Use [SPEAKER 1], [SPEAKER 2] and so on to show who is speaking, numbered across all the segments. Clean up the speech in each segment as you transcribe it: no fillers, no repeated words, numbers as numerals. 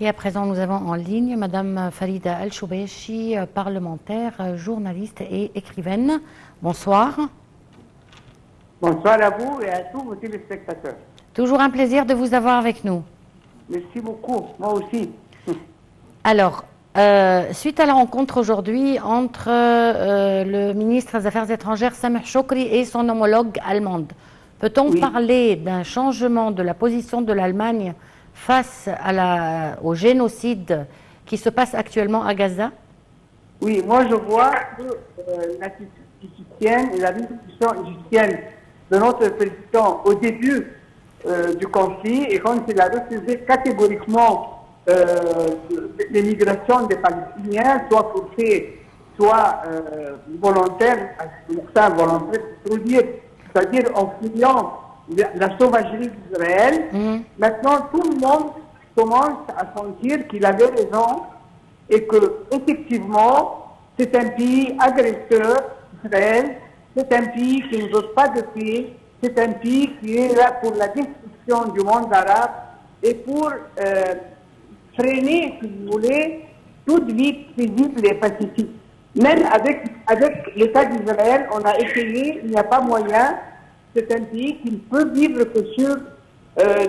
[SPEAKER 1] Et à présent, nous avons en ligne Madame Farida El-Choubechi, parlementaire, journaliste et écrivaine. Bonsoir.
[SPEAKER 2] Bonsoir à vous et à tous vos téléspectateurs.
[SPEAKER 1] Toujours un plaisir de vous avoir avec nous.
[SPEAKER 2] Merci beaucoup, moi aussi.
[SPEAKER 1] Alors, suite à la rencontre aujourd'hui entre le ministre des Affaires étrangères Sameh Choukri et son homologue allemande, peut-on parler d'un changement de la position de l'Allemagne face au génocide qui se passe actuellement à Gaza?
[SPEAKER 2] Oui, moi je vois que l'attitude égyptienne et la résolution égyptienne de notre président au début du conflit, et quand il a refusé catégoriquement l'émigration des Palestiniens, soit forcée, soit volontaire, c'est-à-dire en fuyant la sauvagerie d'Israël. Maintenant, tout le monde commence à sentir qu'il avait raison et que, effectivement, c'est un pays agresseur, Israël, c'est un pays qui ne veut pas de paix, c'est un pays qui est là pour la destruction du monde arabe et pour freiner, si vous voulez, toute vie paisible et pacifique. Même avec l'État d'Israël, on a essayé, il n'y a pas moyen. C'est un pays qui ne peut vivre que sur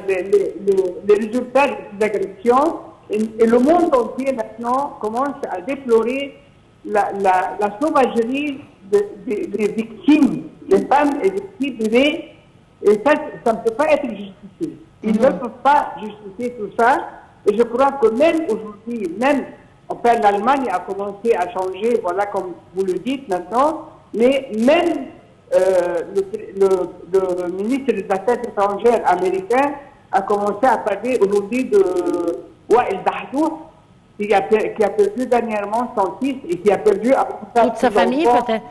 [SPEAKER 2] les résultats des agressions. Et le monde entier maintenant commence à déplorer la sauvagerie des victimes, les femmes et les bébés. Et ça ne peut pas être justifié. Ils ne peuvent pas justifier tout ça. Et je crois que même aujourd'hui, enfin, l'Allemagne a commencé à changer, voilà, comme vous le dites maintenant, mais même le ministre des Affaires étrangères américain a commencé à parler aujourd'hui de Wael Dahdour, qui a perdu dernièrement son fils et qui a perdu
[SPEAKER 1] toute sa famille, peut-être.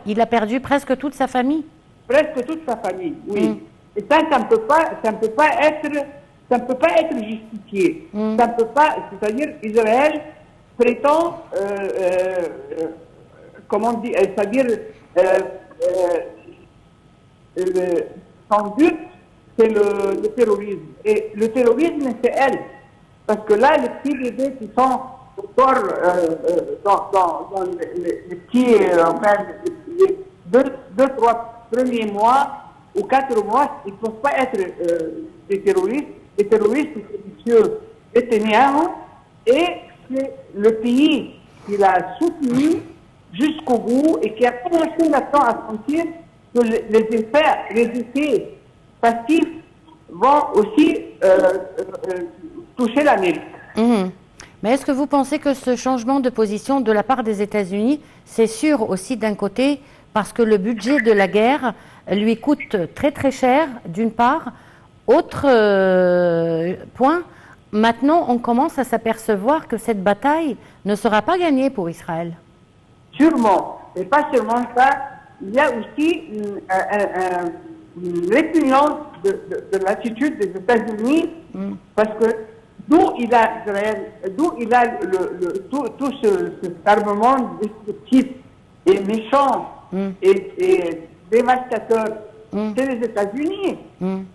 [SPEAKER 1] Il a perdu presque toute sa famille.
[SPEAKER 2] Presque toute sa famille, oui. Et ça ne peut pas être justifié. Ça ne peut pas, c'est-à-dire Israël prétend, comment dire, c'est-à-dire son but, c'est le terrorisme. Et le terrorisme, c'est elle. Parce que là, les petits bébés qui sont encore dans les petits, enfin, les deux, trois premiers mois ou 4 mois, ils ne peuvent pas être des terroristes. Les terroristes, c'est M. Netanyahu, et c'est le pays qui l'a soutenu jusqu'au bout et qui a commencé maintenant à sentir que les effets passifs vont aussi toucher l'Amérique.
[SPEAKER 1] Mais est-ce que vous pensez que ce changement de position de la part des États-Unis, c'est sûr aussi d'un côté, parce que le budget de la guerre lui coûte très très cher, d'une part. Autre point, maintenant on commence à s'apercevoir que cette bataille ne sera pas gagnée pour Israël.
[SPEAKER 2] Sûrement, et pas seulement ça, il y a aussi une répugnance de l'attitude des États-Unis, parce que d'où il a tout cet armement destructif et méchant et dévastateur, c'est les États-Unis.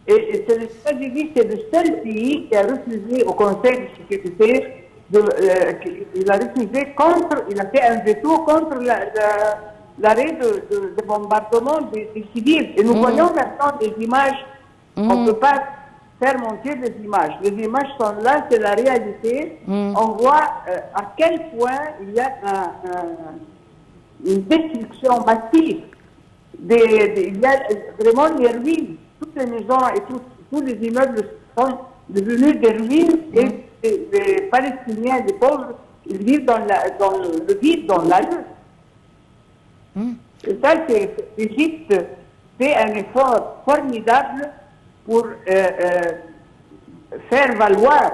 [SPEAKER 2] Et c'est les États-Unis, c'est le seul pays qui a refusé au Conseil de sécurité, il a refusé il a fait un veto contre l'arrêt de bombardement des civils. Et nous voyons maintenant des images, on ne peut pas faire monter des images. Les images sont là, c'est la réalité. On voit à quel point il y a une destruction massive. Il y a vraiment des ruines. Toutes les maisons et tous les immeubles sont devenus des ruines et les Palestiniens, les pauvres, ils vivent dans le vide, dans la rue. Et ça, l'Égypte fait un effort formidable pour faire valoir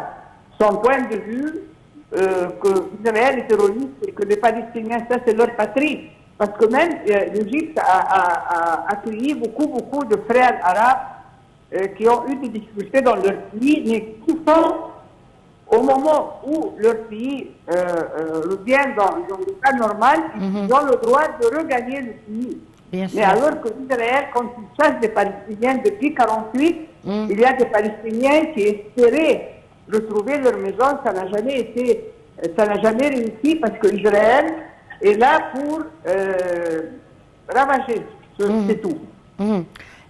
[SPEAKER 2] son point de vue que Israël est terroriste et que les Palestiniens, ça c'est leur patrie. Parce que même l'Égypte a accueilli beaucoup de frères arabes qui ont eu des difficultés dans leur pays, mais qui sont, au moment où leur pays revient dans l'état normal, ils ont le droit de regagner le pays. Mais alors que Israël, quand il chasse des Palestiniens depuis 1948, il y a des Palestiniens qui espéraient retrouver leur maison, ça n'a jamais réussi parce qu'Israël est là pour ravager, c'est tout.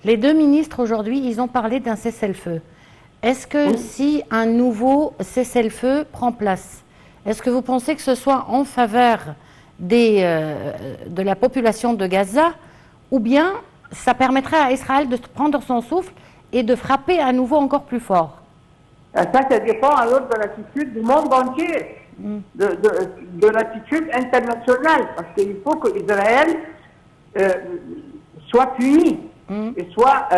[SPEAKER 1] Les deux ministres aujourd'hui, ils ont parlé d'un cessez-le-feu. Est-ce que si un nouveau cessez-le-feu prend place, est-ce que vous pensez que ce soit en faveur de la population de Gaza, ou bien ça permettrait à Israël de prendre son souffle et de frapper à nouveau encore plus fort?
[SPEAKER 2] Ça dépend alors de l'attitude du monde entier, de l'attitude internationale, parce qu'il faut qu'Israël soit puni et soit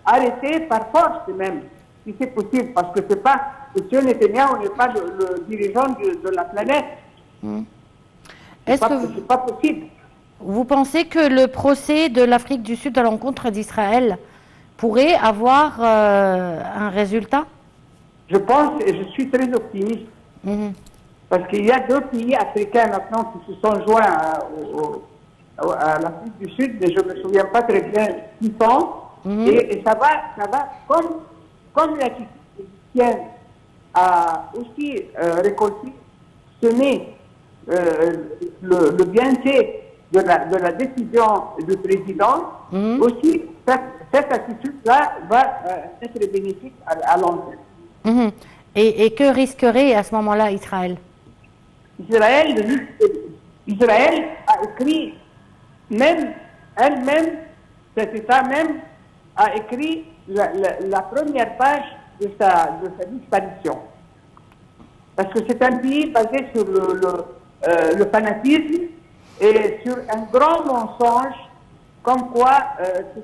[SPEAKER 2] arrêté par force même, si c'est possible, parce que c'est pas, M. Netanyahou n'est pas le dirigeant de la planète. C'est pas possible.
[SPEAKER 1] Vous pensez que le procès de l'Afrique du Sud à l'encontre d'Israël pourrait avoir un résultat?
[SPEAKER 2] Je pense et je suis très optimiste. Parce qu'il y a deux pays africains maintenant qui se sont joints à l'Afrique du Sud, mais je ne me souviens pas très bien qui sont. Et ça va comme l'attitude égyptienne a aussi récolté, semé le bienfait de la décision du président, aussi cette attitude-là va être bénéfique à long terme.
[SPEAKER 1] Et que risquerait à ce moment-là Israël?
[SPEAKER 2] Israël a écrit, elle-même, cet État même, a écrit la première page de sa disparition. Parce que c'est un pays basé sur le fanatisme et sur un grand mensonge, comme quoi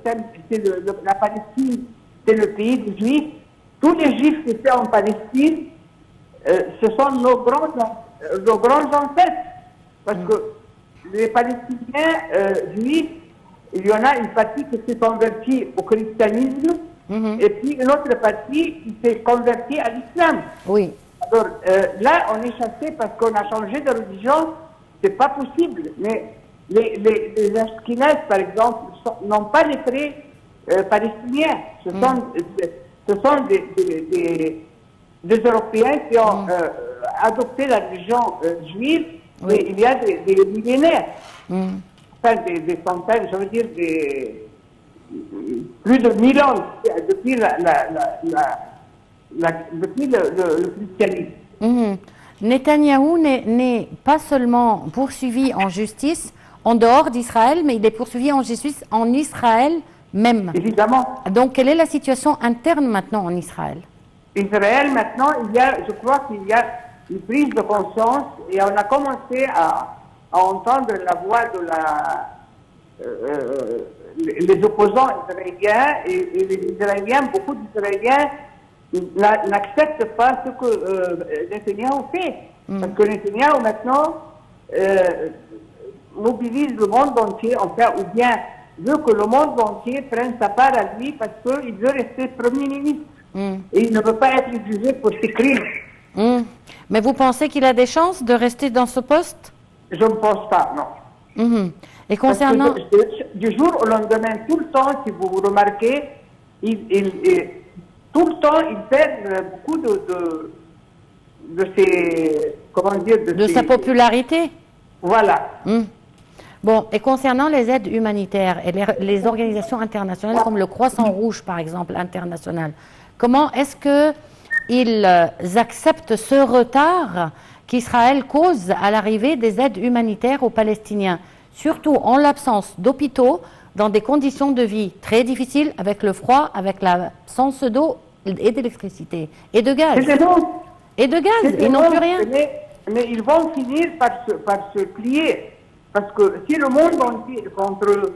[SPEAKER 2] la Palestine, c'est le pays des Juifs. Tous les Juifs qui étaient en Palestine, ce sont nos grands ancêtres. Parce que les Palestiniens juifs, il y en a une partie qui s'est convertie au christianisme, et puis une autre partie qui s'est convertie à l'islam.
[SPEAKER 1] Oui.
[SPEAKER 2] Alors là, on est chassé parce qu'on a changé de religion, c'est pas possible. Mais les Ashkénazes, par exemple, n'ont pas les traits palestiniens. Ce sont des Européens qui ont adopté la religion juive, mais il y a des millénaires, enfin des centaines, je veux dire plus de 1000 ans depuis depuis le christianisme.
[SPEAKER 1] Netanyahou n'est pas seulement poursuivi en justice en dehors d'Israël, mais il est poursuivi en justice en Israël même.
[SPEAKER 2] Évidemment.
[SPEAKER 1] Donc, quelle est la situation interne maintenant en Israël?
[SPEAKER 2] Israël, maintenant, je crois qu'il y a une prise de conscience et on a commencé à entendre la voix de les opposants israéliens et les Israéliens, beaucoup d'Israéliens n'acceptent pas ce que Netanyahou fait. Parce que Netanyahou, maintenant, mobilise le monde entier, enfin, ou bien veut que le monde entier prenne sa part à lui parce qu'il veut rester Premier ministre. Et il ne veut pas être jugé pour ses crimes.
[SPEAKER 1] Mais vous pensez qu'il a des chances de rester dans ce poste?
[SPEAKER 2] Je ne pense pas, non.
[SPEAKER 1] Et concernant...
[SPEAKER 2] Du jour au lendemain, tout le temps, si vous remarquez, tout le temps, il perd beaucoup de ses... Comment dire?
[SPEAKER 1] De sa popularité?
[SPEAKER 2] Voilà.
[SPEAKER 1] Bon, et concernant les aides humanitaires et les organisations internationales comme le Croissant Rouge, par exemple, international, comment est-ce qu'ils acceptent ce retard qu'Israël cause à l'arrivée des aides humanitaires aux Palestiniens, surtout en l'absence d'hôpitaux, dans des conditions de vie très difficiles, avec le froid, avec l'absence d'eau et d'électricité, et de gaz. Et de gaz, ils n'ont plus rien.
[SPEAKER 2] Mais ils vont finir par se plier. Parce que si le monde entier contre eux,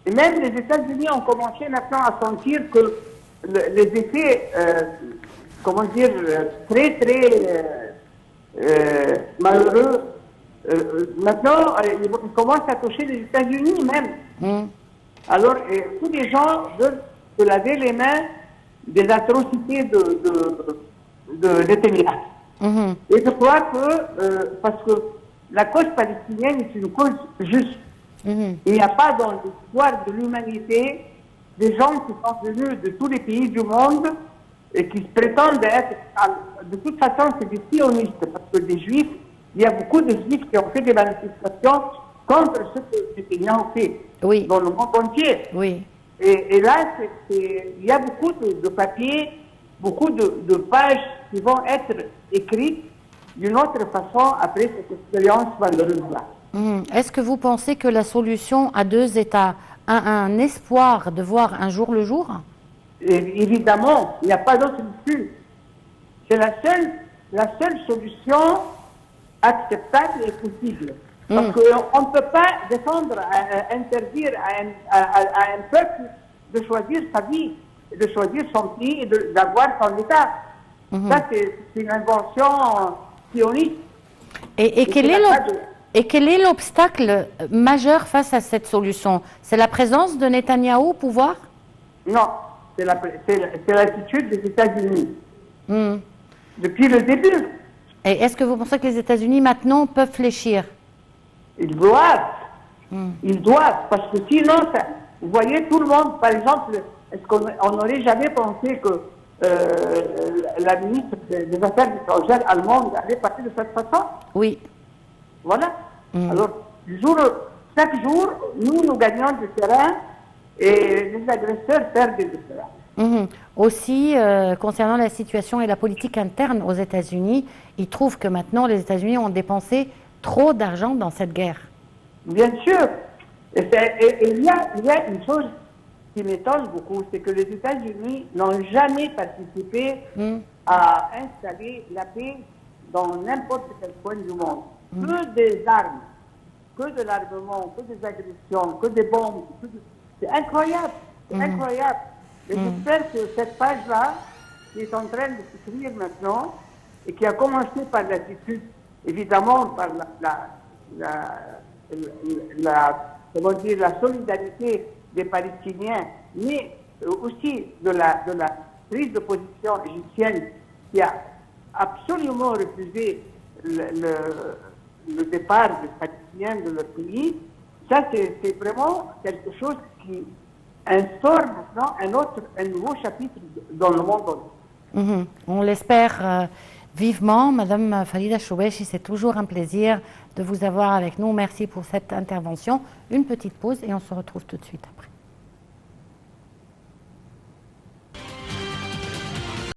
[SPEAKER 2] et même les États-Unis ont commencé maintenant à sentir que les effets, comment dire, très malheureux, maintenant, ils commencent à toucher les États-Unis même. Alors, tous les gens veulent se laver les mains des atrocités de Netanyahou. Et je crois que, parce que la cause palestinienne est une cause juste. Il n'y a pas dans l'histoire de l'humanité des gens qui sont venus de tous les pays du monde et qui prétendent être, de toute façon, c'est des sionistes, parce que des juifs, il y a beaucoup de juifs qui ont fait des manifestations contre ce que Netanyahou fait
[SPEAKER 1] Oui.
[SPEAKER 2] dans le monde entier.
[SPEAKER 1] Oui.
[SPEAKER 2] Et là, il y a beaucoup de papiers, beaucoup de pages qui vont être écrites d'une autre façon après cette expérience malheureuse-là.
[SPEAKER 1] Est-ce que vous pensez que la solution à deux États a un espoir de voir un jour le jour?
[SPEAKER 2] Et évidemment, il n'y a pas d'autre issue. C'est la seule solution acceptable et possible. Parce qu'on ne peut pas défendre, interdire à un peuple de choisir sa vie, de choisir son pays et d'avoir son État. Ça, c'est une invention sioniste.
[SPEAKER 1] Et quel est l'obstacle majeur face à cette solution? C'est la présence de Netanyahou au pouvoir?
[SPEAKER 2] Non, c'est l'attitude des États-Unis. Depuis le début.
[SPEAKER 1] Et est-ce que vous pensez que les États-Unis maintenant peuvent fléchir?
[SPEAKER 2] Ils doivent. Ils doivent. Parce que sinon, vous voyez, tout le monde, par exemple, est-ce qu'on n'aurait jamais pensé que la ministre des Affaires étrangères allemande allait partir de cette façon?
[SPEAKER 1] Oui.
[SPEAKER 2] Voilà. Alors, chaque jour, nous gagnons du terrain et les agresseurs perdent du terrain.
[SPEAKER 1] Aussi, concernant la situation et la politique interne aux États-Unis, ils trouvent que maintenant les États-Unis ont dépensé trop d'argent dans cette guerre.
[SPEAKER 2] Bien sûr. Et il y a une chose qui m'étonne beaucoup, c'est que les États-Unis n'ont jamais participé à installer la paix dans n'importe quel coin du monde. Que des armes, que de l'armement, que des agressions, que des bombes. C'est incroyable. C'est incroyable. Et j'espère que cette page-là, qui est en train de s'écrire maintenant, et qui a commencé par l'attitude, évidemment, par la solidarité des Palestiniens, mais aussi de la prise de position égyptienne qui a absolument refusé le départ des Palestiniens de leur pays. Ça, c'est vraiment quelque chose qui instaure maintenant un nouveau chapitre dans le monde.
[SPEAKER 1] On l'espère vivement. Madame Farida Choubechi, c'est toujours un plaisir de vous avoir avec nous. Merci pour cette intervention. Une petite pause et on se retrouve tout de suite après.